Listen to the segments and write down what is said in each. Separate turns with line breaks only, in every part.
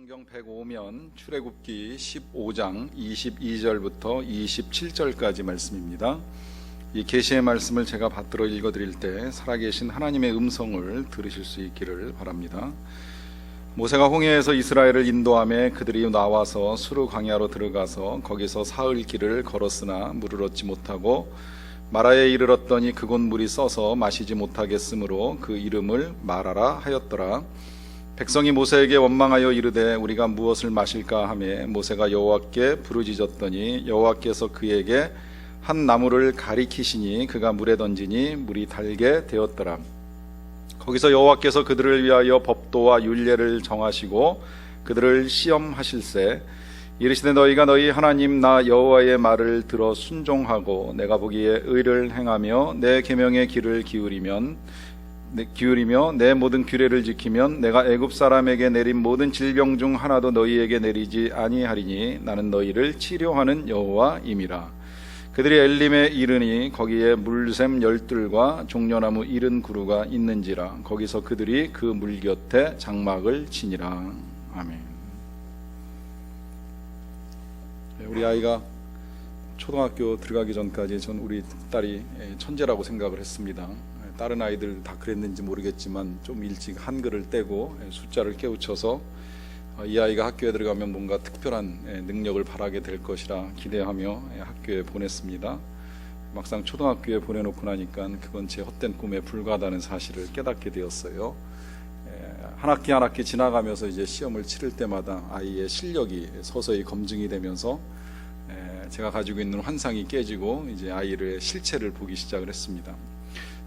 성경 105면 출애굽기 15장 22절부터 27절까지 말씀입니다. 이 계시의 말씀을 제가 받들어 읽어드릴 때 살아계신 하나님의 음성을 들으실 수 있기를 바랍니다. 모세가 홍해에서 이스라엘을 인도하며 그들이 나와서 수르 광야로 들어가서 거기서 사흘 길을 걸었으나 물을 얻지 못하고 마라에 이르렀더니 그곳 물이 써서 마시지 못하겠으므로 그 이름을 마라라 하였더라. 백성이 모세에게 원망하여 이르되 우리가 무엇을 마실까 하며 모세가 여호와께 부르짖었더니 여호와께서 그에게 한 나무를 가리키시니 그가 물에 던지니 물이 달게 되었더라. 거기서 여호와께서 그들을 위하여 법도와 율례를 정하시고 그들을 시험하실세 이르시되 너희가 너희 하나님 나 여호와의 말을 들어 순종하고 내가 보기에 의를 행하며 내 계명의 귀를 기울이며 내 모든 규례를 지키면 내가 애굽 사람에게 내린 모든 질병 중 하나도 너희에게 내리지 아니하리니 나는 너희를 치료하는 여호와임이라. 그들이 엘림에 이르니 거기에 물샘 12과 종려나무 70그루가 있는지라. 거기서 그들이 그 물 곁에 장막을 치니라. 아멘. 우리 아이가 초등학교 들어가기 전까지 전 우리 딸이 천재라고 생각을 했습니다. 다른 아이들 다 그랬는지 모르겠지만 좀 일찍 한글을 떼고 숫자를 깨우쳐서 이 아이가 학교에 들어가면 뭔가 특별한 능력을 발하게 될 것이라 기대하며 학교에 보냈습니다. 막상 초등학교에 보내놓고 나니까 그건 제 헛된 꿈에 불과하다는 사실을 깨닫게 되었어요. 한 학기 한 학기 지나가면서 이제 시험을 치를 때마다 아이의 실력이 서서히 검증이 되면서 제가 가지고 있는 환상이 깨지고 이제 아이의 실체를 보기 시작을 했습니다.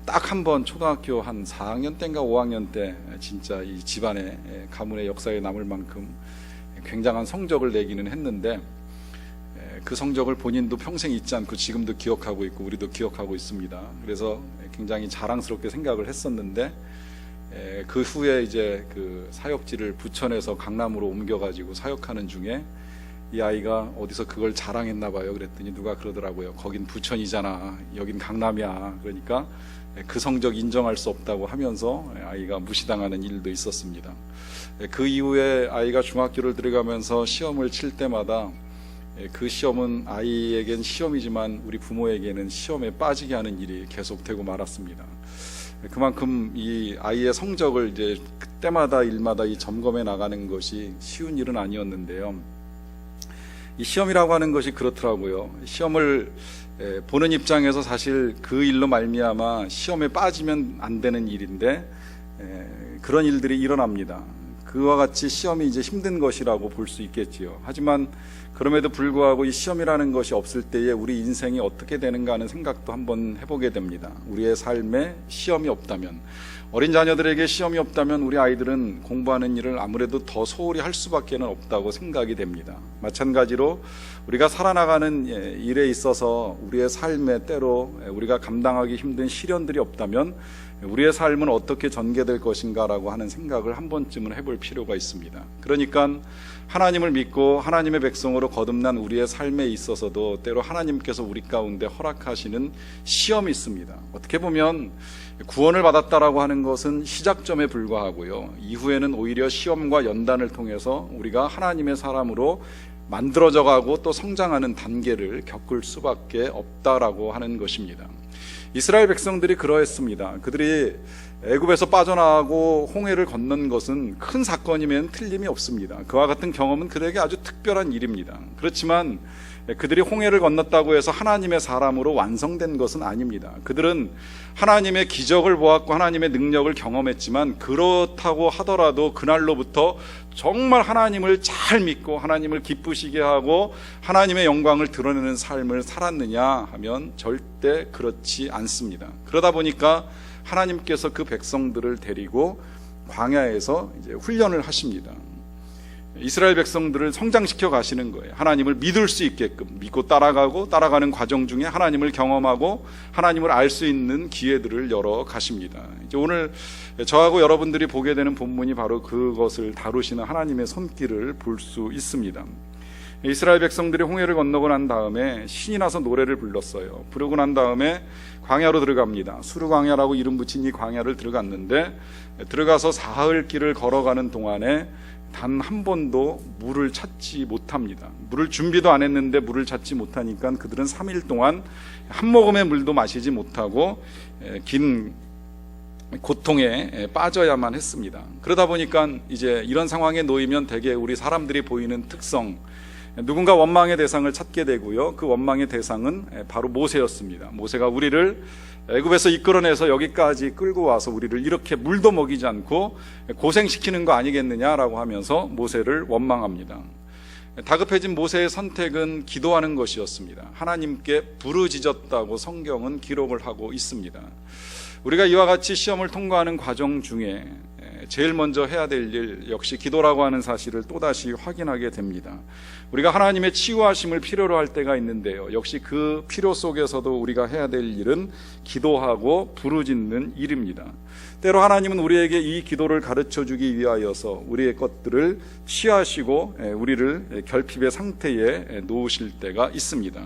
딱 한 번 초등학교 한 4학년 때인가 5학년 때 진짜 이 집안의 가문의 역사에 남을 만큼 굉장한 성적을 내기는 했는데 그 성적을 본인도 평생 잊지 않고 지금도 기억하고 있고 우리도 기억하고 있습니다. 그래서 굉장히 자랑스럽게 생각을 했었는데 그 후에 이제 그 사역지를 부천에서 강남으로 옮겨가지고 사역하는 중에 이 아이가 어디서 그걸 자랑했나 봐요. 그랬더니 누가 그러더라고요. 거긴 부천이잖아. 여긴 강남이야. 그러니까 그 성적 인정할 수 없다고 하면서 아이가 무시당하는 일도 있었습니다. 그 이후에 아이가 중학교를 들어가면서 시험을 칠 때마다 그 시험은 아이에겐 시험이지만 우리 부모에게는 시험에 빠지게 하는 일이 계속되고 말았습니다. 그만큼 이 아이의 성적을 이제 그때마다 일마다 이 점검해 나가는 것이 쉬운 일은 아니었는데요. 이 시험이라고 하는 것이 그렇더라고요. 시험을 보는 입장에서 사실 그 일로 말미암아 시험에 빠지면 안 되는 일인데 그런 일들이 일어납니다. 그와 같이 시험이 이제 힘든 것이라고 볼 수 있겠지요. 하지만 그럼에도 불구하고 이 시험이라는 것이 없을 때에 우리 인생이 어떻게 되는가 하는 생각도 한번 해보게 됩니다. 우리의 삶에 시험이 없다면, 어린 자녀들에게 시험이 없다면 우리 아이들은 공부하는 일을 아무래도 더 소홀히 할 수밖에 없다고 생각이 됩니다. 마찬가지로 우리가 살아나가는 일에 있어서 우리의 삶에 때로 우리가 감당하기 힘든 시련들이 없다면 우리의 삶은 어떻게 전개될 것인가라고 하는 생각을 한 번쯤은 해볼 필요가 있습니다. 그러니까 하나님을 믿고 하나님의 백성으로 거듭난 우리의 삶에 있어서도 때로 하나님께서 우리 가운데 허락하시는 시험이 있습니다. 어떻게 보면 구원을 받았다라고 하는 것은 시작점에 불과하고요. 이후에는 오히려 시험과 연단을 통해서 우리가 하나님의 사람으로 만들어져 가고 또 성장하는 단계를 겪을 수밖에 없다라고 하는 것입니다. 이스라엘 백성들이 그러했습니다. 그들이 애굽에서 빠져나가고 홍해를 건넌 것은 큰 사건이면 틀림이 없습니다. 그와 같은 경험은 그들에게 아주 특별한 일입니다. 그렇지만 그들이 홍해를 건넜다고 해서 하나님의 사람으로 완성된 것은 아닙니다. 그들은 하나님의 기적을 보았고 하나님의 능력을 경험했지만 그렇다고 하더라도 그날로부터 정말 하나님을 잘 믿고 하나님을 기쁘시게 하고 하나님의 영광을 드러내는 삶을 살았느냐 하면 절대 그렇지 않습니다. 그러다 보니까 하나님께서 그 백성들을 데리고 광야에서 이제 훈련을 하십니다. 이스라엘 백성들을 성장시켜 가시는 거예요. 하나님을 믿을 수 있게끔 믿고 따라가는 과정 중에 하나님을 경험하고 하나님을 알 수 있는 기회들을 열어 가십니다. 이제 오늘 저하고 여러분들이 보게 되는 본문이 바로 그것을 다루시는 하나님의 손길을 볼 수 있습니다. 이스라엘 백성들이 홍해를 건너고 난 다음에 신이 나서 노래를 불렀어요. 부르고 난 다음에 광야로 들어갑니다. 수르 광야라고 이름 붙인 이 광야를 들어갔는데 들어가서 사흘 길을 걸어가는 동안에 단 한 번도 물을 찾지 못합니다. 물을 준비도 안 했는데 물을 찾지 못하니까 그들은 3일 동안 한 모금의 물도 마시지 못하고 긴 고통에 빠져야만 했습니다. 그러다 보니까 이제 이런 상황에 놓이면 대개 우리 사람들이 보이는 특성, 누군가 원망의 대상을 찾게 되고요. 그 원망의 대상은 바로 모세였습니다. 모세가 우리를 애굽에서 이끌어내서 여기까지 끌고 와서 우리를 이렇게 물도 먹이지 않고 고생시키는 거 아니겠느냐라고 하면서 모세를 원망합니다. 다급해진 모세의 선택은 기도하는 것이었습니다. 하나님께 부르짖었다고 성경은 기록을 하고 있습니다. 우리가 이와 같이 시험을 통과하는 과정 중에 제일 먼저 해야 될 일 역시 기도라고 하는 사실을 또다시 확인하게 됩니다. 우리가 하나님의 치유하심을 필요로 할 때가 있는데요, 역시 그 필요 속에서도 우리가 해야 될 일은 기도하고 부르짖는 일입니다. 때로 하나님은 우리에게 이 기도를 가르쳐 주기 위하여서 우리의 것들을 취하시고 우리를 결핍의 상태에 놓으실 때가 있습니다.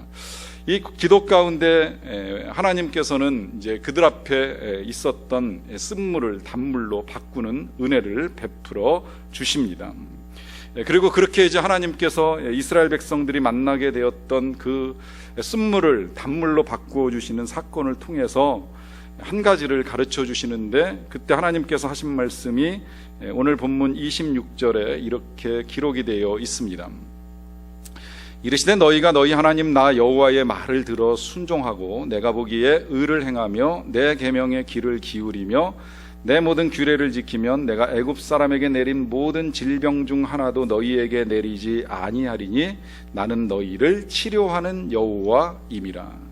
이 기도 가운데 하나님께서는 이제 그들 앞에 있었던 쓴물을 단물로 바꾸는 은혜를 베풀어 주십니다. 그리고 그렇게 이제 하나님께서 이스라엘 백성들이 만나게 되었던 그 쓴물을 단물로 바꾸어 주시는 사건을 통해서 한 가지를 가르쳐 주시는데, 그때 하나님께서 하신 말씀이 오늘 본문 26절에 이렇게 기록이 되어 있습니다. 이르시되 너희가 너희 하나님 나 여호와의 말을 들어 순종하고 내가 보기에 의를 행하며 내 계명의 귀를 기울이며 내 모든 규례를 지키면 내가 애굽 사람에게 내린 모든 질병 중 하나도 너희에게 내리지 아니하리니 나는 너희를 치료하는 여호와임이라.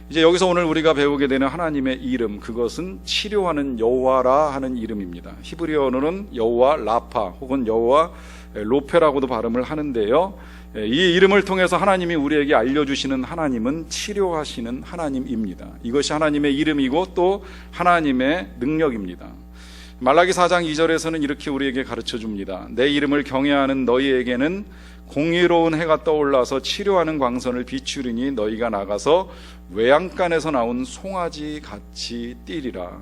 이제 여기서 오늘 우리가 배우게 되는 하나님의 이름, 그것은 치료하는 여호와라 하는 이름입니다. 히브리어로는 여호와 라파 혹은 여호와 로페라고도 발음을 하는데요, 이 이름을 통해서 하나님이 우리에게 알려주시는 하나님은 치료하시는 하나님입니다. 이것이 하나님의 이름이고 또 하나님의 능력입니다. 말라기 4장 2절에서는 이렇게 우리에게 가르쳐 줍니다. 내 이름을 경외하는 너희에게는 공의로운 해가 떠올라서 치료하는 광선을 비추리니 너희가 나가서 외양간에서 나온 송아지 같이 뛰리라.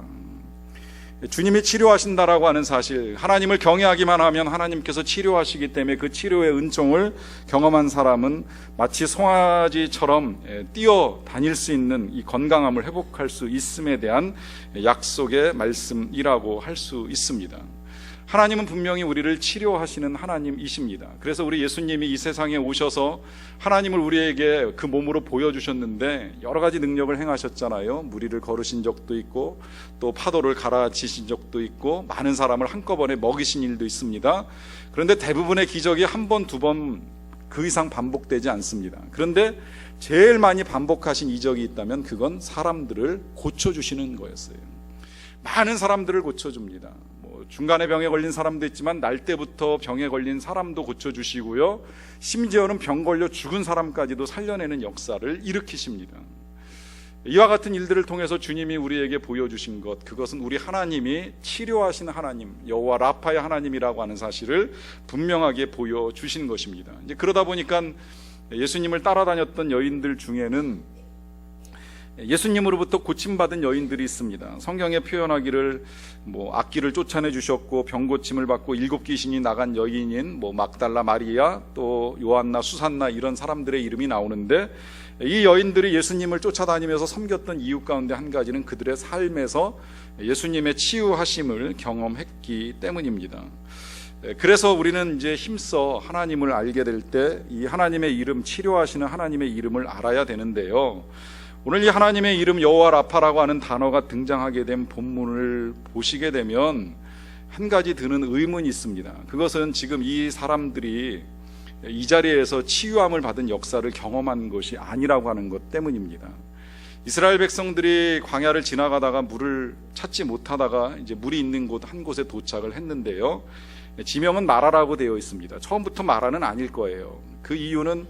주님이 치료하신다라고 하는 사실, 하나님을 경외하기만 하면 하나님께서 치료하시기 때문에 그 치료의 은총을 경험한 사람은 마치 송아지처럼 뛰어다닐 수 있는 이 건강함을 회복할 수 있음에 대한 약속의 말씀이라고 할 수 있습니다. 하나님은 분명히 우리를 치료하시는 하나님이십니다. 그래서 우리 예수님이 이 세상에 오셔서 하나님을 우리에게 그 몸으로 보여주셨는데 여러 가지 능력을 행하셨잖아요. 무리를 걸으신 적도 있고 또 파도를 갈아치신 적도 있고 많은 사람을 한꺼번에 먹이신 일도 있습니다. 그런데 대부분의 기적이 한 번, 두 번 그 이상 반복되지 않습니다. 그런데 제일 많이 반복하신 이적이 있다면 그건 사람들을 고쳐주시는 거였어요. 많은 사람들을 고쳐줍니다. 중간에 병에 걸린 사람도 있지만 날 때부터 병에 걸린 사람도 고쳐주시고요, 심지어는 병 걸려 죽은 사람까지도 살려내는 역사를 일으키십니다. 이와 같은 일들을 통해서 주님이 우리에게 보여주신 것, 그것은 우리 하나님이 치료하시는 하나님, 여호와 라파의 하나님이라고 하는 사실을 분명하게 보여주신 것입니다. 이제 그러다 보니까 예수님을 따라다녔던 여인들 중에는 예수님으로부터 고침받은 여인들이 있습니다. 성경에 표현하기를 악귀를 쫓아내 주셨고 병고침을 받고 7귀신이 나간 여인인 막달라 마리아, 또 요한나, 수산나, 이런 사람들의 이름이 나오는데, 이 여인들이 예수님을 쫓아다니면서 섬겼던 이유 가운데 한 가지는 그들의 삶에서 예수님의 치유하심을 경험했기 때문입니다. 그래서 우리는 이제 힘써 하나님을 알게 될 때 이 하나님의 이름, 치료하시는 하나님의 이름을 알아야 되는데요, 오늘 이 하나님의 이름 여호와 라파라고 하는 단어가 등장하게 된 본문을 보시게 되면 한 가지 드는 의문이 있습니다. 그것은 지금 이 사람들이 이 자리에서 치유함을 받은 역사를 경험한 것이 아니라고 하는 것 때문입니다. 이스라엘 백성들이 광야를 지나가다가 물을 찾지 못하다가 이제 물이 있는 곳 한 곳에 도착을 했는데요, 지명은 마라라고 되어 있습니다. 처음부터 마라는 아닐 거예요. 그 이유는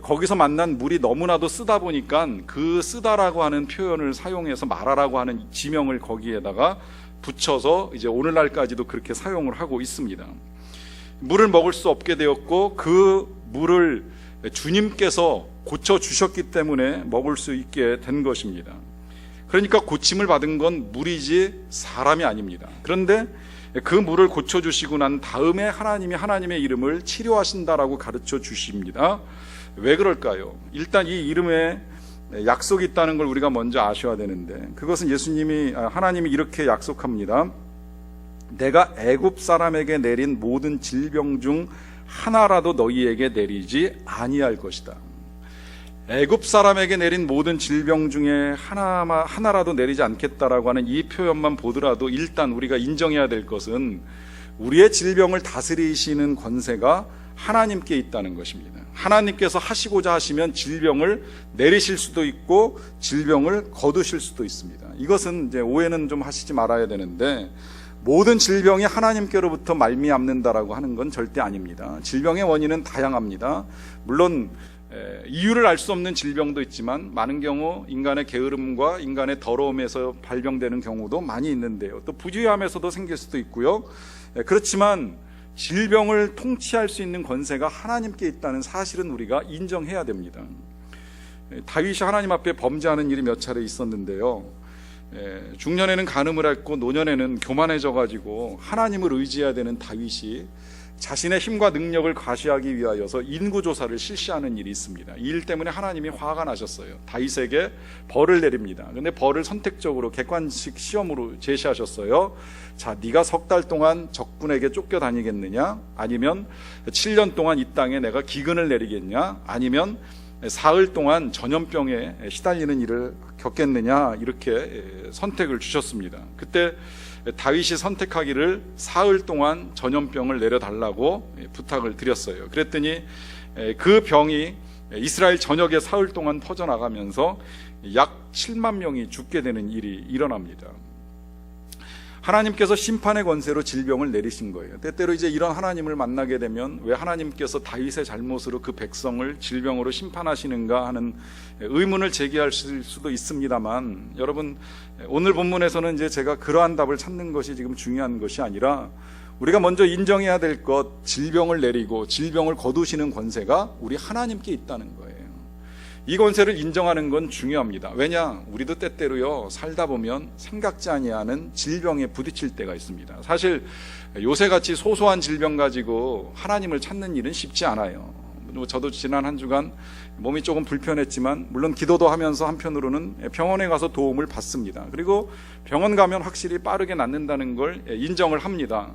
거기서 만난 물이 너무나도 쓰다 보니까 그 쓰다라고 하는 표현을 사용해서 마라라고 하는 지명을 거기에다가 붙여서 이제 오늘날까지도 그렇게 사용을 하고 있습니다. 물을 먹을 수 없게 되었고 그 물을 주님께서 고쳐주셨기 때문에 먹을 수 있게 된 것입니다. 그러니까 고침을 받은 건 물이지 사람이 아닙니다. 그런데 그 물을 고쳐주시고 난 다음에 하나님이 하나님의 이름을 치료하신다라고 가르쳐 주십니다. 왜 그럴까요? 일단 이 이름에 약속이 있다는 걸 우리가 먼저 아셔야 되는데, 그것은 하나님이 이렇게 약속합니다. 내가 애굽 사람에게 내린 모든 질병 중 하나라도 너희에게 내리지 아니할 것이다. 애굽 사람에게 내린 모든 질병 중에 하나라도 내리지 않겠다라고 하는 이 표현만 보더라도 일단 우리가 인정해야 될 것은 우리의 질병을 다스리시는 권세가 하나님께 있다는 것입니다. 하나님께서 하시고자 하시면 질병을 내리실 수도 있고 질병을 거두실 수도 있습니다. 이것은 이제 오해는 좀 하시지 말아야 되는데, 모든 질병이 하나님께로부터 말미암는다라고 하는 건 절대 아닙니다. 질병의 원인은 다양합니다. 물론 이유를 알 수 없는 질병도 있지만 많은 경우 인간의 게으름과 인간의 더러움에서 발병되는 경우도 많이 있는데요. 또 부주의함에서도 생길 수도 있고요. 그렇지만 질병을 통치할 수 있는 권세가 하나님께 있다는 사실은 우리가 인정해야 됩니다. 다윗이 하나님 앞에 범죄하는 일이 몇 차례 있었는데요. 중년에는 간음을 했고 노년에는 교만해져 가지고 하나님을 의지해야 되는 다윗이 자신의 힘과 능력을 과시하기 위하여서 인구조사를 실시하는 일이 있습니다. 이 일 때문에 하나님이 화가 나셨어요. 다윗에게 벌을 내립니다. 그런데 벌을 선택적으로 객관식 시험으로 제시하셨어요. 자, 네가 3달 동안 적군에게 쫓겨다니겠느냐, 아니면 7년 동안 이 땅에 내가 기근을 내리겠냐, 아니면 사흘 동안 전염병에 시달리는 일을 겪겠느냐, 이렇게 선택을 주셨습니다. 그때 다윗이 선택하기를 사흘 동안 전염병을 내려달라고 부탁을 드렸어요. 그랬더니 그 병이 이스라엘 전역에 사흘 동안 퍼져나가면서 약 7만 명이 죽게 되는 일이 일어납니다. 하나님께서 심판의 권세로 질병을 내리신 거예요. 때때로 이제 이런 하나님을 만나게 되면 왜 하나님께서 다윗의 잘못으로 그 백성을 질병으로 심판하시는가 하는 의문을 제기하실 수도 있습니다만, 여러분, 오늘 본문에서는 이제 제가 그러한 답을 찾는 것이 지금 중요한 것이 아니라 우리가 먼저 인정해야 될 것, 질병을 내리고 질병을 거두시는 권세가 우리 하나님께 있다는 거예요. 이 권세를 인정하는 건 중요합니다. 왜냐? 우리도 때때로요, 살다 보면 생각지 아니하는 질병에 부딪힐 때가 있습니다. 사실 요새같이 소소한 질병 가지고 하나님을 찾는 일은 쉽지 않아요. 저도 지난 한 주간 몸이 조금 불편했지만 물론 기도도 하면서 한편으로는 병원에 가서 도움을 받습니다. 그리고 병원 가면 확실히 빠르게 낫는다는 걸 인정을 합니다.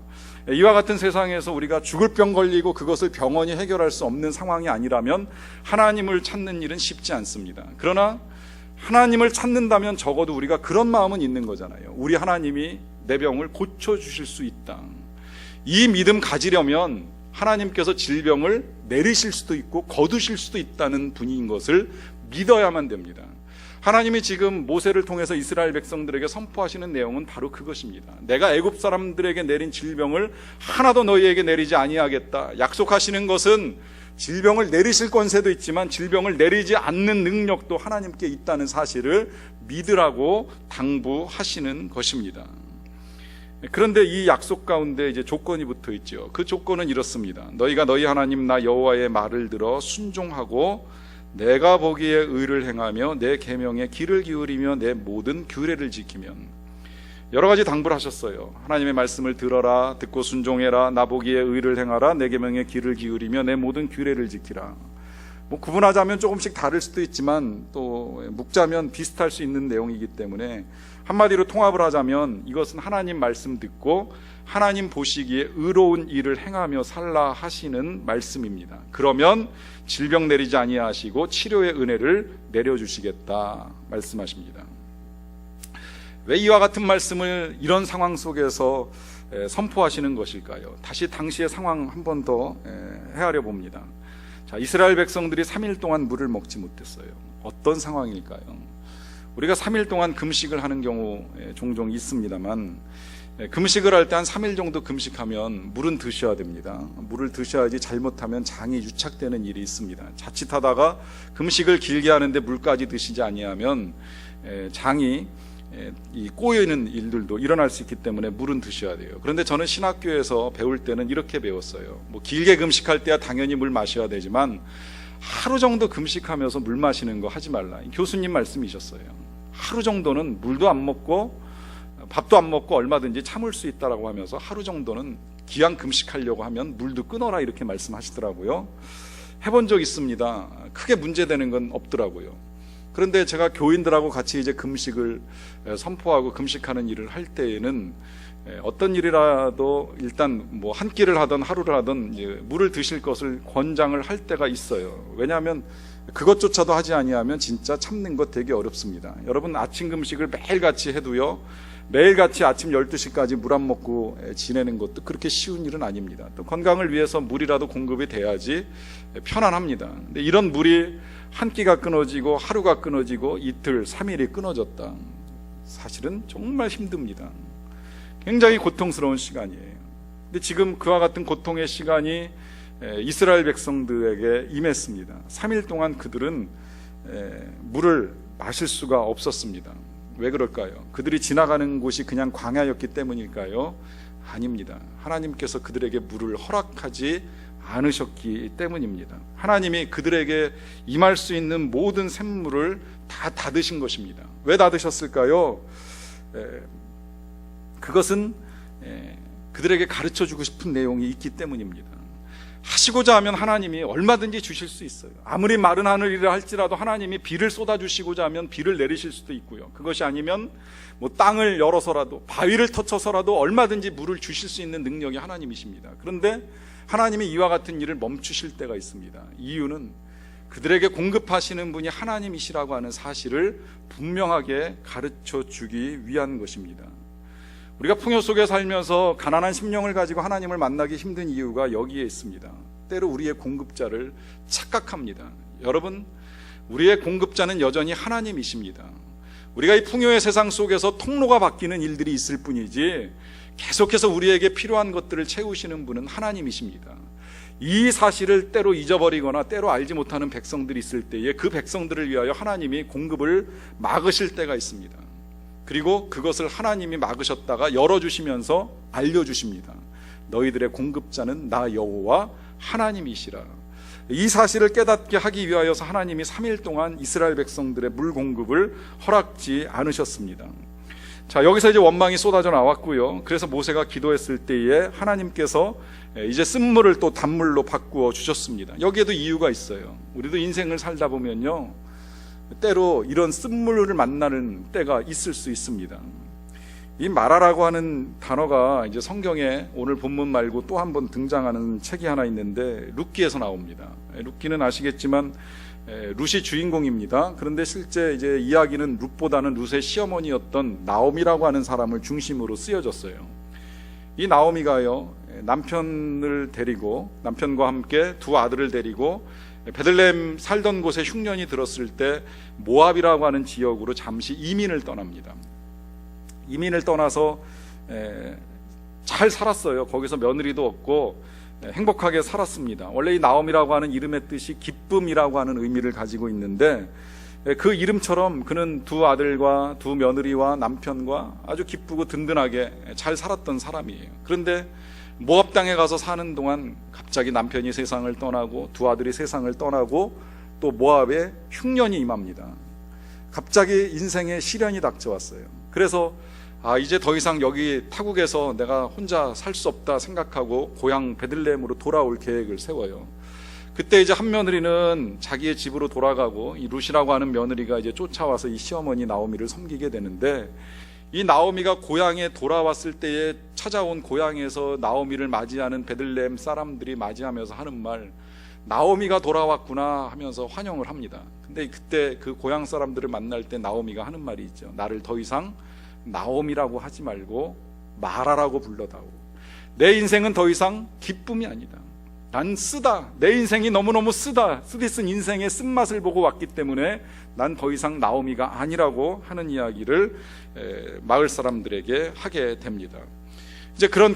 이와 같은 세상에서 우리가 죽을 병 걸리고 그것을 병원이 해결할 수 없는 상황이 아니라면 하나님을 찾는 일은 쉽지 않습니다. 그러나 하나님을 찾는다면 적어도 우리가 그런 마음은 있는 거잖아요. 우리 하나님이 내 병을 고쳐주실 수 있다. 이 믿음 가지려면 하나님께서 질병을 내리실 수도 있고 거두실 수도 있다는 분인 것을 믿어야만 됩니다. 하나님이 지금 모세를 통해서 이스라엘 백성들에게 선포하시는 내용은 바로 그것입니다. 내가 애굽 사람들에게 내린 질병을 하나도 너희에게 내리지 아니하겠다. 약속하시는 것은 질병을 내리실 권세도 있지만 질병을 내리지 않는 능력도 하나님께 있다는 사실을 믿으라고 당부하시는 것입니다. 그런데 이 약속 가운데 이제 조건이 붙어 있죠. 그 조건은 이렇습니다. 너희가 너희 하나님 나 여호와의 말을 들어 순종하고 내가 보기에 의를 행하며 내 계명에 귀를 기울이며 내 모든 규례를 지키면. 여러 가지 당부를 하셨어요. 하나님의 말씀을 들어라, 듣고 순종해라, 나 보기에 의를 행하라, 내 계명에 귀를 기울이며 내 모든 규례를 지키라. 구분하자면 조금씩 다를 수도 있지만 또 묵자면 비슷할 수 있는 내용이기 때문에 한마디로 통합을 하자면 이것은 하나님 말씀 듣고 하나님 보시기에 의로운 일을 행하며 살라 하시는 말씀입니다. 그러면 질병 내리지 아니하시고 치료의 은혜를 내려주시겠다 말씀하십니다. 왜 이와 같은 말씀을 이런 상황 속에서 선포하시는 것일까요? 다시 당시의 상황 한 번 더 헤아려 봅니다. 자, 이스라엘 백성들이 3일 동안 물을 먹지 못했어요. 어떤 상황일까요? 우리가 3일 동안 금식을 하는 경우 종종 있습니다만, 금식을 할 때 한 3일 정도 금식하면 물은 드셔야 됩니다. 물을 드셔야지 잘못하면 장이 유착되는 일이 있습니다. 자칫하다가 금식을 길게 하는데 물까지 드시지 아니하면 장이 꼬이는 일들도 일어날 수 있기 때문에 물은 드셔야 돼요. 그런데 저는 신학교에서 배울 때는 이렇게 배웠어요. 길게 금식할 때야 당연히 물 마셔야 되지만 하루 정도 금식하면서 물 마시는 거 하지 말라. 교수님 말씀이셨어요. 하루 정도는 물도 안 먹고 밥도 안 먹고 얼마든지 참을 수 있다라고 하면서 하루 정도는 기왕 금식하려고 하면 물도 끊어라 이렇게 말씀하시더라고요. 해본 적 있습니다. 크게 문제되는 건 없더라고요. 그런데 제가 교인들하고 같이 이제 금식을 선포하고 금식하는 일을 할 때에는 어떤 일이라도 일단 뭐 한 끼를 하든 하루를 하든 물을 드실 것을 권장을 할 때가 있어요. 왜냐하면 그것조차도 하지 아니하면 진짜 참는 것 되게 어렵습니다. 여러분 아침 금식을 매일같이 해도요, 매일같이 아침 12시까지 물 안 먹고 지내는 것도 그렇게 쉬운 일은 아닙니다. 또 건강을 위해서 물이라도 공급이 돼야지 편안합니다. 근데 이런 물이 한 끼가 끊어지고 하루가 끊어지고 이틀, 3일이 끊어졌다. 사실은 정말 힘듭니다. 굉장히 고통스러운 시간이에요. 근데 지금 그와 같은 고통의 시간이 이스라엘 백성들에게 임했습니다. 3일 동안 그들은 물을 마실 수가 없었습니다. 왜 그럴까요? 그들이 지나가는 곳이 그냥 광야였기 때문일까요? 아닙니다. 하나님께서 그들에게 물을 허락하지 않으셨기 때문입니다. 하나님이 그들에게 임할 수 있는 모든 샘물을 다 닫으신 것입니다. 왜 닫으셨을까요? 그것은 그들에게 가르쳐주고 싶은 내용이 있기 때문입니다. 하시고자 하면 하나님이 얼마든지 주실 수 있어요. 아무리 마른 하늘이라 할지라도 하나님이 비를 쏟아주시고자 하면 비를 내리실 수도 있고요. 그것이 아니면 뭐 땅을 열어서라도 바위를 터쳐서라도 얼마든지 물을 주실 수 있는 능력이 하나님이십니다. 그런데 하나님이 이와 같은 일을 멈추실 때가 있습니다. 이유는 그들에게 공급하시는 분이 하나님이시라고 하는 사실을 분명하게 가르쳐 주기 위한 것입니다. 우리가 풍요 속에 살면서 가난한 심령을 가지고 하나님을 만나기 힘든 이유가 여기에 있습니다. 때로 우리의 공급자를 착각합니다. 여러분, 우리의 공급자는 여전히 하나님이십니다. 우리가 이 풍요의 세상 속에서 통로가 바뀌는 일들이 있을 뿐이지 계속해서 우리에게 필요한 것들을 채우시는 분은 하나님이십니다. 이 사실을 때로 잊어버리거나 때로 알지 못하는 백성들이 있을 때에 그 백성들을 위하여 하나님이 공급을 막으실 때가 있습니다. 그리고 그것을 하나님이 막으셨다가 열어주시면서 알려주십니다. 너희들의 공급자는 나 여호와 하나님이시라. 이 사실을 깨닫게 하기 위하여서 하나님이 3일 동안 이스라엘 백성들의 물 공급을 허락지 않으셨습니다. 자, 여기서 이제 원망이 쏟아져 나왔고요. 그래서 모세가 기도했을 때에 하나님께서 이제 쓴물을 또 단물로 바꾸어 주셨습니다. 여기에도 이유가 있어요. 우리도 인생을 살다 보면요, 때로 이런 쓴물을 만나는 때가 있을 수 있습니다. 이 마라라고 하는 단어가 이제 성경에 오늘 본문 말고 또 한 번 등장하는 책이 하나 있는데 룻기에서 나옵니다. 룻기는 아시겠지만 룻이 주인공입니다. 그런데 실제 이제 이야기는 룻보다는 룻의 시어머니였던 나오미라고 하는 사람을 중심으로 쓰여졌어요. 이 나오미가요, 남편을 데리고 남편과 함께 두 아들을 데리고 베들레헴 살던 곳에 흉년이 들었을 때 모압이라고 하는 지역으로 잠시 이민을 떠납니다. 이민을 떠나서 잘 살았어요. 거기서 며느리도 없고 행복하게 살았습니다. 원래 이 나옴이라고 하는 이름의 뜻이 기쁨이라고 하는 의미를 가지고 있는데 그 이름처럼 그는 두 아들과 두 며느리와 남편과 아주 기쁘고 든든하게 잘 살았던 사람이에요. 그런데 모압 땅에 가서 사는 동안 갑자기 남편이 세상을 떠나고 두 아들이 세상을 떠나고 또 모압에 흉년이 임합니다. 갑자기 인생에 시련이 닥쳐왔어요. 그래서 이제 더 이상 여기 타국에서 내가 혼자 살 수 없다 생각하고 고향 베들레헴으로 돌아올 계획을 세워요. 그때 이제 한 며느리는 자기의 집으로 돌아가고 이 룻이라고 하는 며느리가 이제 쫓아와서 이 시어머니 나오미를 섬기게 되는데, 이 나오미가 고향에 돌아왔을 때에 찾아온 고향에서 나오미를 맞이하는 베들레헴 사람들이 맞이하면서 하는 말, 나오미가 돌아왔구나 하면서 환영을 합니다. 근데 그때 그 고향 사람들을 만날 때 나오미가 하는 말이 있죠. 나를 더 이상 나오미라고 하지 말고 마라라고 불러다오. 내 인생은 더 이상 기쁨이 아니다. 난 쓰다. 내 인생이 너무너무 쓰다. 쓰디 쓴 인생의 쓴맛을 보고 왔기 때문에 난 더 이상 나오미가 아니라고 하는 이야기를 마을 사람들에게 하게 됩니다. 이제 그런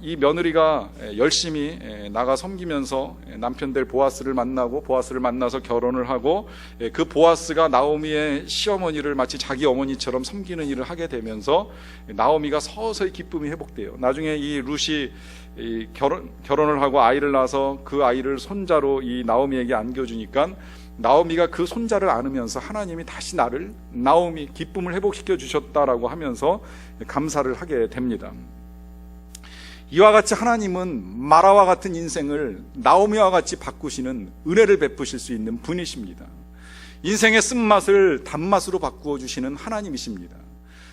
이 며느리가 열심히 나가 섬기면서 남편 될 보아스를 만나고 보아스를 만나서 결혼을 하고 그 보아스가 나오미의 시어머니를 마치 자기 어머니처럼 섬기는 일을 하게 되면서 나오미가 서서히 기쁨이 회복돼요. 나중에 이 룻이 결혼을 하고 아이를 낳아서 그 아이를 손자로 이 나오미에게 안겨주니까 나오미가 그 손자를 안으면서 하나님이 다시 나오미 기쁨을 회복시켜 주셨다라고 하면서 감사를 하게 됩니다. 이와 같이 하나님은 마라와 같은 인생을 나오미와 같이 바꾸시는 은혜를 베푸실 수 있는 분이십니다. 인생의 쓴맛을 단맛으로 바꾸어 주시는 하나님이십니다.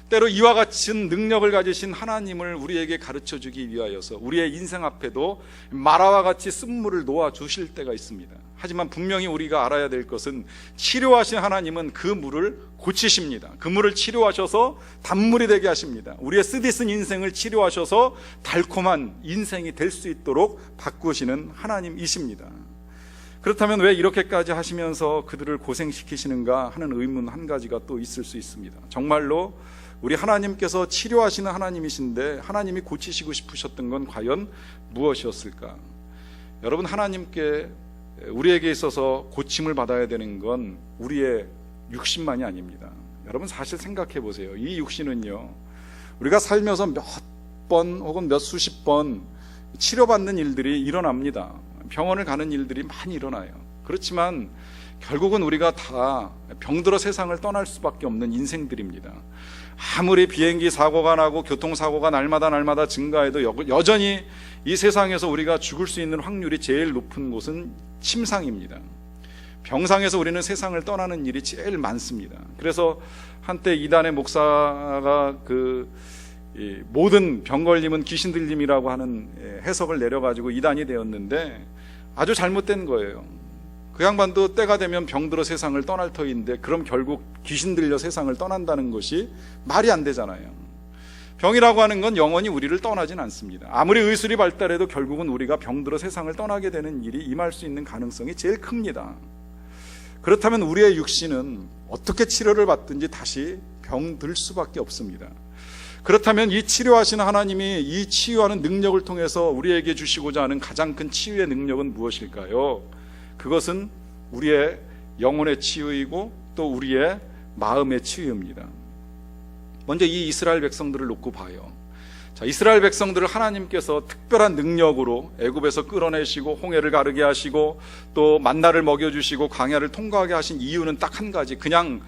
때로 이와 같은 능력을 가지신 하나님을 우리에게 가르쳐 주기 위하여서 우리의 인생 앞에도 마라와 같이 쓴물을 놓아 주실 때가 있습니다. 하지만 분명히 우리가 알아야 될 것은 치료하신 하나님은 그 물을 고치십니다. 그 물을 치료하셔서 단물이 되게 하십니다. 우리의 쓰디쓴 인생을 치료하셔서 달콤한 인생이 될 수 있도록 바꾸시는 하나님이십니다. 그렇다면 왜 이렇게까지 하시면서 그들을 고생시키시는가 하는 의문 한 가지가 또 있을 수 있습니다. 정말로 우리 하나님께서 치료하시는 하나님이신데 하나님이 고치시고 싶으셨던 건 과연 무엇이었을까? 여러분, 하나님께 우리에게 있어서 고침을 받아야 되는 건 우리의 육신만이 아닙니다. 여러분, 사실 생각해 보세요. 이 육신은요, 우리가 살면서 몇 번 혹은 몇 수십 번 치료받는 일들이 일어납니다. 병원을 가는 일들이 많이 일어나요. 그렇지만 결국은 우리가 다 병들어 세상을 떠날 수밖에 없는 인생들입니다. 아무리 비행기 사고가 나고 교통사고가 날마다 증가해도 여전히 이 세상에서 우리가 죽을 수 있는 확률이 제일 높은 곳은 침상입니다. 병상에서 우리는 세상을 떠나는 일이 제일 많습니다. 그래서 한때 이단의 목사가 모든 병 걸림은 귀신 들림이라고 하는 해석을 내려가지고 이단이 되었는데 아주 잘못된 거예요. 그 양반도 때가 되면 병들어 세상을 떠날 터인데 그럼 결국 귀신 들려 세상을 떠난다는 것이 말이 안 되잖아요. 병이라고 하는 건 영원히 우리를 떠나진 않습니다. 아무리 의술이 발달해도 결국은 우리가 병들어 세상을 떠나게 되는 일이 임할 수 있는 가능성이 제일 큽니다. 그렇다면 우리의 육신은 어떻게 치료를 받든지 다시 병들 수밖에 없습니다. 그렇다면 이 치료하시는 하나님이 이 치유하는 능력을 통해서 우리에게 주시고자 하는 가장 큰 치유의 능력은 무엇일까요? 그것은 우리의 영혼의 치유이고 또 우리의 마음의 치유입니다. 먼저 이 이스라엘 백성들을 놓고 봐요. 자, 이스라엘 백성들을 하나님께서 특별한 능력으로 애굽에서 끌어내시고 홍해를 가르게 하시고 또 만나를 먹여주시고 광야를 통과하게 하신 이유는 딱 한 가지, 그냥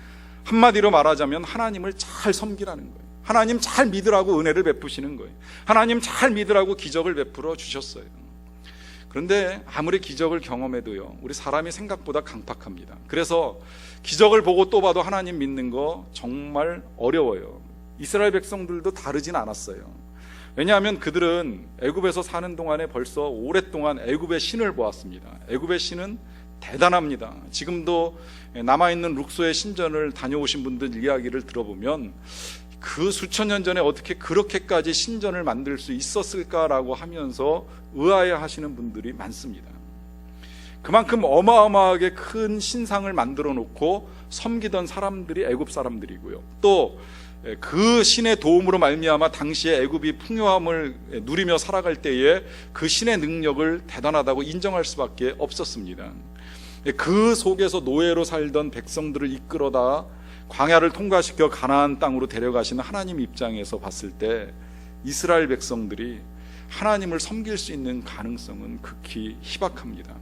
한마디로 말하자면 하나님을 잘 섬기라는 거예요. 하나님 잘 믿으라고 은혜를 베푸시는 거예요. 하나님 잘 믿으라고 기적을 베풀어 주셨어요. 그런데 아무리 기적을 경험해도요, 우리 사람이 생각보다 강팍합니다. 그래서 기적을 보고 또 봐도 하나님 믿는 거 정말 어려워요. 이스라엘 백성들도 다르진 않았어요. 왜냐하면 그들은 애굽에서 사는 동안에 벌써 오랫동안 애굽의 신을 보았습니다. 애굽의 신은 대단합니다. 지금도 남아있는 룩소의 신전을 다녀오신 분들 이야기를 들어보면 그 수천 년 전에 어떻게 그렇게까지 신전을 만들 수 있었을까라고 하면서 의아해하시는 분들이 많습니다. 그만큼 어마어마하게 큰 신상을 만들어 놓고 섬기던 사람들이 애굽 사람들이고요. 또 그 신의 도움으로 말미암아 당시에 애굽이 풍요함을 누리며 살아갈 때에 그 신의 능력을 대단하다고 인정할 수밖에 없었습니다. 그 속에서 노예로 살던 백성들을 이끌어다 광야를 통과시켜 가나안 땅으로 데려가시는 하나님 입장에서 봤을 때 이스라엘 백성들이 하나님을 섬길 수 있는 가능성은 극히 희박합니다.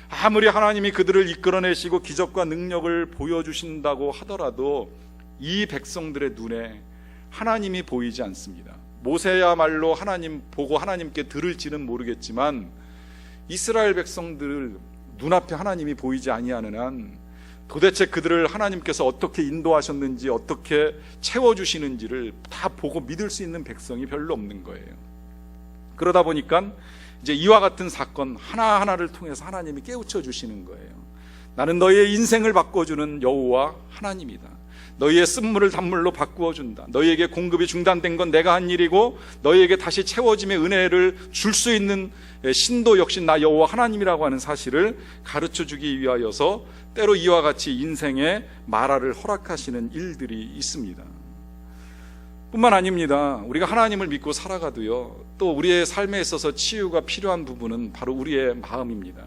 아무리 하나님이 그들을 이끌어내시고 기적과 능력을 보여주신다고 하더라도 이 백성들의 눈에 하나님이 보이지 않습니다. 모세야말로 하나님 보고 하나님께 들을지는 모르겠지만 이스라엘 백성들 눈앞에 하나님이 보이지 아니하는 한 도대체 그들을 하나님께서 어떻게 인도하셨는지 어떻게 채워주시는지를 다 보고 믿을 수 있는 백성이 별로 없는 거예요. 그러다 보니까 이제 이와 같은 사건 하나하나를 통해서 하나님이 깨우쳐 주시는 거예요. 나는 너희의 인생을 바꿔주는 여호와 하나님이다. 너희의 쓴물을 단물로 바꾸어 준다. 너희에게 공급이 중단된 건 내가 한 일이고 너희에게 다시 채워짐의 은혜를 줄 수 있는 신도 역시 나 여호와 하나님이라고 하는 사실을 가르쳐 주기 위하여서 때로 이와 같이 인생의 마라를 허락하시는 일들이 있습니다. 뿐만 아닙니다. 우리가 하나님을 믿고 살아가도요, 또 우리의 삶에 있어서 치유가 필요한 부분은 바로 우리의 마음입니다.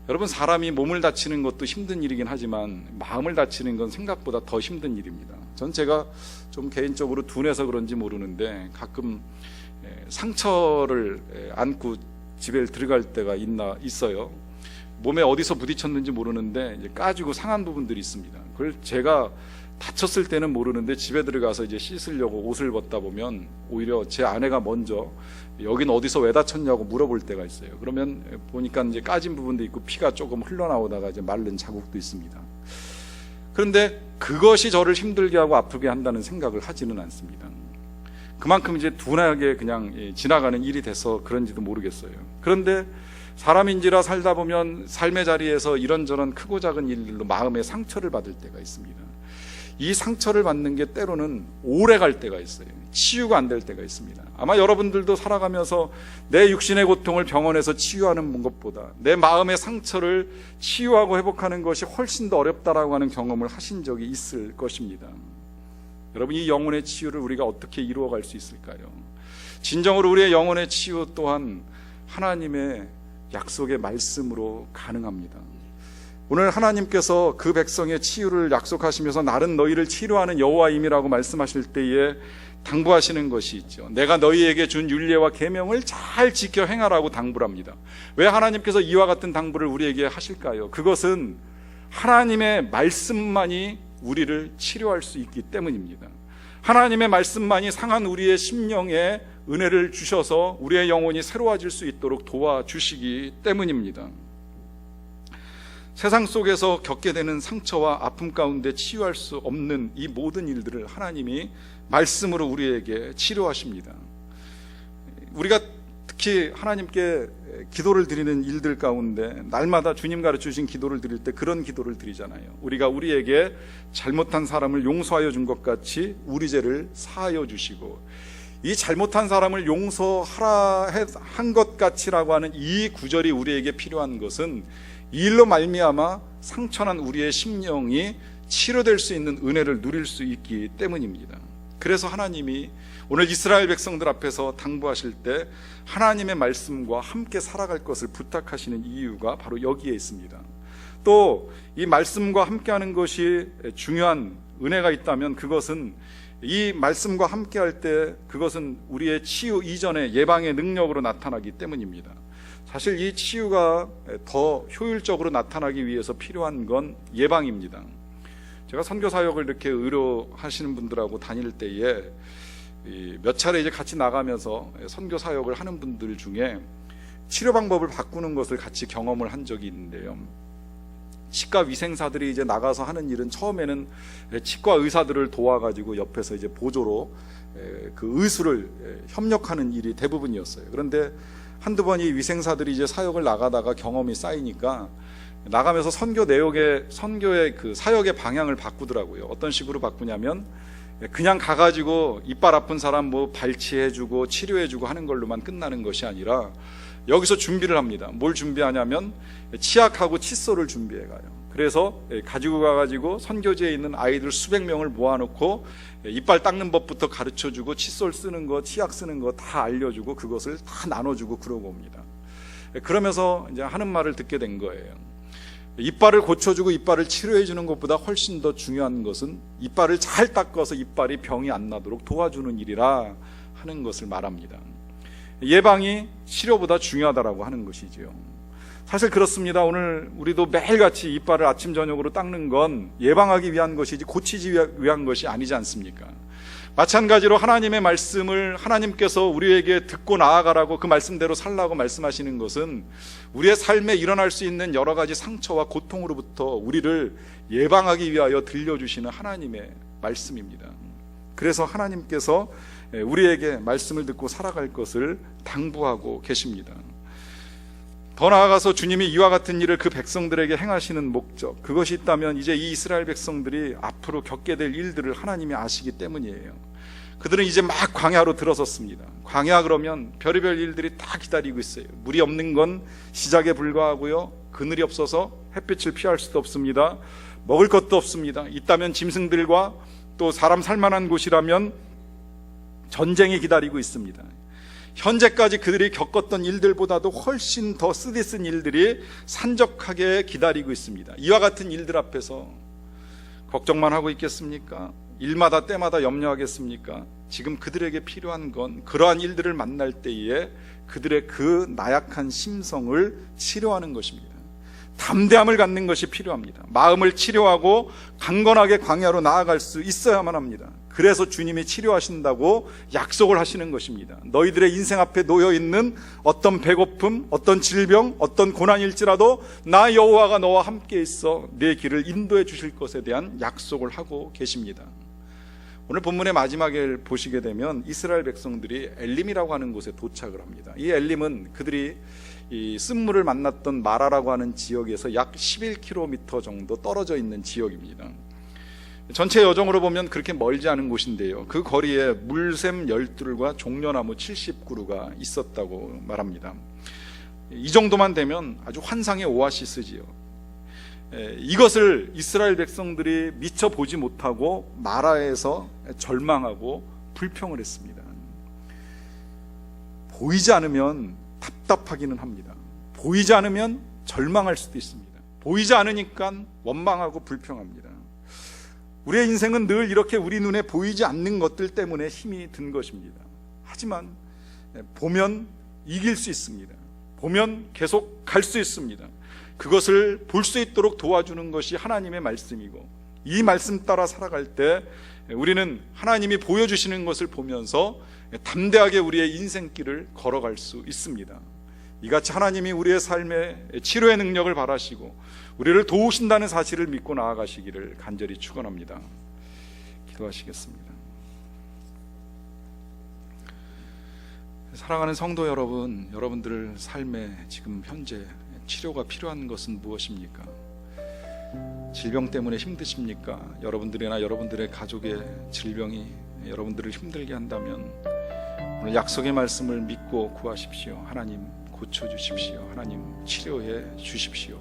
여러분, 사람이 몸을 다치는 것도 힘든 일이긴 하지만 마음을 다치는 건 생각보다 더 힘든 일입니다. 전 제가 좀 개인적으로 둔해서 그런지 모르는데 가끔 상처를 안고 집에 들어갈 때가 있어요. 몸에 어디서 부딪혔는지 모르는데 이제 까지고 상한 부분들이 있습니다. 그걸 제가 다쳤을 때는 모르는데 집에 들어가서 이제 씻으려고 옷을 벗다 보면 오히려 제 아내가 먼저 여긴 어디서 왜 다쳤냐고 물어볼 때가 있어요. 그러면 보니까 이제 까진 부분도 있고 피가 조금 흘러나오다가 이제 마른 자국도 있습니다. 그런데 그것이 저를 힘들게 하고 아프게 한다는 생각을 하지는 않습니다. 그만큼 이제 둔하게 그냥 지나가는 일이 돼서 그런지도 모르겠어요. 그런데 사람인지라 살다 보면 삶의 자리에서 이런저런 크고 작은 일들로 마음의 상처를 받을 때가 있습니다. 이 상처를 받는 게 때로는 오래 갈 때가 있어요. 치유가 안 될 때가 있습니다. 아마 여러분들도 살아가면서 내 육신의 고통을 병원에서 치유하는 것보다 내 마음의 상처를 치유하고 회복하는 것이 훨씬 더 어렵다라고 하는 경험을 하신 적이 있을 것입니다. 여러분, 이 영혼의 치유를 우리가 어떻게 이루어갈 수 있을까요? 진정으로 우리의 영혼의 치유 또한 하나님의 약속의 말씀으로 가능합니다. 오늘 하나님께서 그 백성의 치유를 약속하시면서 나는 너희를 치료하는 여호와임이라고 말씀하실 때에 당부하시는 것이 있죠. 내가 너희에게 준 율례와 계명을 잘 지켜 행하라고 당부를 합니다. 왜 하나님께서 이와 같은 당부를 우리에게 하실까요? 그것은 하나님의 말씀만이 우리를 치료할 수 있기 때문입니다. 하나님의 말씀만이 상한 우리의 심령에 은혜를 주셔서 우리의 영혼이 새로워질 수 있도록 도와주시기 때문입니다. 세상 속에서 겪게 되는 상처와 아픔 가운데 치유할 수 없는 이 모든 일들을 하나님이 말씀으로 우리에게 치료하십니다. 우리가 특히 하나님께 기도를 드리는 일들 가운데 날마다 주님 가르쳐주신 기도를 드릴 때 그런 기도를 드리잖아요. 우리가 우리에게 잘못한 사람을 용서하여 준 것 같이 우리 죄를 사하여 주시고, 이 잘못한 사람을 용서하라 한 것 같이라고 하는 이 구절이 우리에게 필요한 것은 이 일로 말미암아 상처난 우리의 심령이 치료될 수 있는 은혜를 누릴 수 있기 때문입니다. 그래서 하나님이 오늘 이스라엘 백성들 앞에서 당부하실 때 하나님의 말씀과 함께 살아갈 것을 부탁하시는 이유가 바로 여기에 있습니다. 또 이 말씀과 함께하는 것이 중요한 은혜가 있다면 그것은 이 말씀과 함께할 때 그것은 우리의 치유 이전의 예방의 능력으로 나타나기 때문입니다. 사실 이 치유가 더 효율적으로 나타나기 위해서 필요한 건 예방입니다. 제가 선교 사역을 이렇게 의료하시는 분들하고 다닐 때에 몇 차례 이제 같이 나가면서 선교 사역을 하는 분들 중에 치료 방법을 바꾸는 것을 같이 경험을 한 적이 있는데요. 치과 위생사들이 이제 나가서 하는 일은 처음에는 치과 의사들을 도와가지고 옆에서 이제 보조로 그 의술을 협력하는 일이 대부분이었어요. 그런데 한두 번 이 위생사들이 이제 사역을 나가다가 경험이 쌓이니까 나가면서 선교의 그 사역의 방향을 바꾸더라고요. 어떤 식으로 바꾸냐면 그냥 가가지고 이빨 아픈 사람 뭐 발치해주고 치료해주고 하는 걸로만 끝나는 것이 아니라 여기서 준비를 합니다. 뭘 준비하냐면 치약하고 칫솔을 준비해가요. 그래서 가지고 가가지고 선교지에 있는 아이들 수백 명을 모아놓고 이빨 닦는 법부터 가르쳐주고 칫솔 쓰는 거, 치약 쓰는 거 다 알려주고 그것을 다 나눠주고 그러고 옵니다. 그러면서 이제 하는 말을 듣게 된 거예요. 이빨을 고쳐주고 이빨을 치료해주는 것보다 훨씬 더 중요한 것은 이빨을 잘 닦아서 이빨이 병이 안 나도록 도와주는 일이라 하는 것을 말합니다. 예방이 치료보다 중요하다라고 하는 것이지요. 사실 그렇습니다. 오늘 우리도 매일같이 이빨을 아침 저녁으로 닦는 건 예방하기 위한 것이지 고치기 위한 것이 아니지 않습니까? 마찬가지로 하나님의 말씀을 하나님께서 우리에게 듣고 나아가라고 그 말씀대로 살라고 말씀하시는 것은 우리의 삶에 일어날 수 있는 여러 가지 상처와 고통으로부터 우리를 예방하기 위하여 들려주시는 하나님의 말씀입니다. 그래서 하나님께서 우리에게 말씀을 듣고 살아갈 것을 당부하고 계십니다. 더 나아가서 주님이 이와 같은 일을 그 백성들에게 행하시는 목적, 그것이 있다면 이제 이 이스라엘 백성들이 앞으로 겪게 될 일들을 하나님이 아시기 때문이에요. 그들은 이제 막 광야로 들어섰습니다. 광야 그러면 별의별 일들이 다 기다리고 있어요. 물이 없는 건 시작에 불과하고요, 그늘이 없어서 햇빛을 피할 수도 없습니다. 먹을 것도 없습니다. 있다면 짐승들과 또 사람 살만한 곳이라면 전쟁이 기다리고 있습니다. 현재까지 그들이 겪었던 일들보다도 훨씬 더 쓰디쓴 일들이 산적하게 기다리고 있습니다. 이와 같은 일들 앞에서 걱정만 하고 있겠습니까? 일마다 때마다 염려하겠습니까? 지금 그들에게 필요한 건 그러한 일들을 만날 때에 그들의 그 나약한 심성을 치료하는 것입니다. 담대함을 갖는 것이 필요합니다. 마음을 치료하고 강건하게 광야로 나아갈 수 있어야만 합니다. 그래서 주님이 치료하신다고 약속을 하시는 것입니다. 너희들의 인생 앞에 놓여있는 어떤 배고픔, 어떤 질병, 어떤 고난일지라도 나 여호와가 너와 함께 있어 내 길을 인도해 주실 것에 대한 약속을 하고 계십니다. 오늘 본문의 마지막을 보시게 되면 이스라엘 백성들이 엘림이라고 하는 곳에 도착을 합니다. 이 엘림은 그들이 이 쓴물을 만났던 마라라고 하는 지역에서 약 11km 정도 떨어져 있는 지역입니다. 전체 여정으로 보면 그렇게 멀지 않은 곳인데요, 그 거리에 물샘 12들과 종려나무 70그루가 있었다고 말합니다. 이 정도만 되면 아주 환상의 오아시스지요. 이것을 이스라엘 백성들이 미처 보지 못하고 마라에서 절망하고 불평을 했습니다. 보이지 않으면 답답하기는 합니다. 보이지 않으면 절망할 수도 있습니다. 보이지 않으니까 원망하고 불평합니다. 우리의 인생은 늘 이렇게 우리 눈에 보이지 않는 것들 때문에 힘이 든 것입니다. 하지만 보면 이길 수 있습니다. 보면 계속 갈 수 있습니다. 그것을 볼 수 있도록 도와주는 것이 하나님의 말씀이고, 이 말씀 따라 살아갈 때 우리는 하나님이 보여주시는 것을 보면서 담대하게 우리의 인생길을 걸어갈 수 있습니다. 이같이 하나님이 우리의 삶에 치료의 능력을 바라시고 우리를 도우신다는 사실을 믿고 나아가시기를 간절히 축원합니다. 기도하시겠습니다. 사랑하는 성도 여러분, 여러분들 삶에 지금 현재 치료가 필요한 것은 무엇입니까? 질병 때문에 힘드십니까? 여러분들이나 여러분들의 가족의 질병이 여러분들을 힘들게 한다면 오늘 약속의 말씀을 믿고 구하십시오. 하나님 고쳐주십시오. 하나님 치료해 주십시오.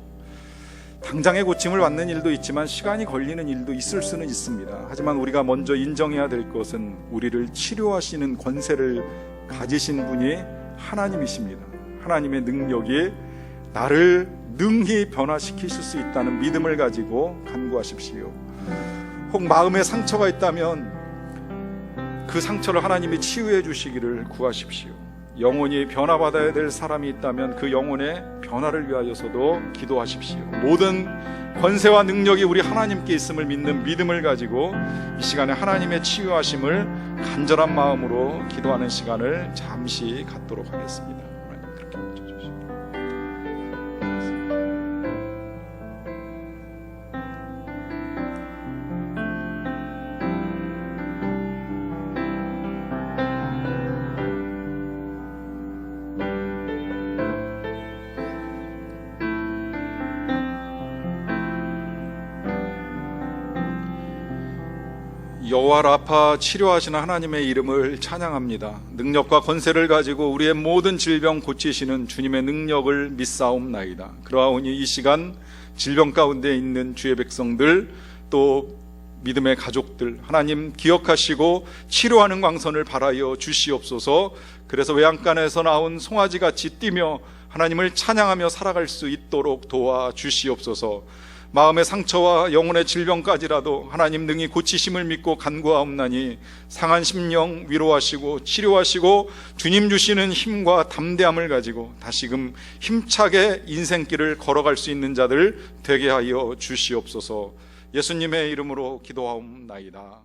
당장의 고침을 받는 일도 있지만 시간이 걸리는 일도 있을 수는 있습니다. 하지만 우리가 먼저 인정해야 될 것은 우리를 치료하시는 권세를 가지신 분이 하나님이십니다. 하나님의 능력이 나를 능히 변화시키실 수 있다는 믿음을 가지고 간구하십시오. 혹 마음에 상처가 있다면 그 상처를 하나님이 치유해 주시기를 구하십시오. 영혼이 변화받아야 될 사람이 있다면 그 영혼의 변화를 위하여서도 기도하십시오. 모든 권세와 능력이 우리 하나님께 있음을 믿는 믿음을 가지고 이 시간에 하나님의 치유하심을 간절한 마음으로 기도하는 시간을 잠시 갖도록 하겠습니다. 하나님 그렇게 해주십시오. 여호와 라파 치료하시는 하나님의 이름을 찬양합니다. 능력과 권세를 가지고 우리의 모든 질병 고치시는 주님의 능력을 믿사옵나이다. 그러하오니 이 시간 질병 가운데 있는 주의 백성들, 또 믿음의 가족들 하나님 기억하시고 치료하는 광선을 발하여 주시옵소서. 그래서 외양간에서 나온 송아지같이 뛰며 하나님을 찬양하며 살아갈 수 있도록 도와주시옵소서. 마음의 상처와 영혼의 질병까지라도 하나님 능히 고치심을 믿고 간구하옵나니 상한 심령 위로하시고 치료하시고 주님 주시는 힘과 담대함을 가지고 다시금 힘차게 인생길을 걸어갈 수 있는 자들 되게 하여 주시옵소서. 예수님의 이름으로 기도하옵나이다.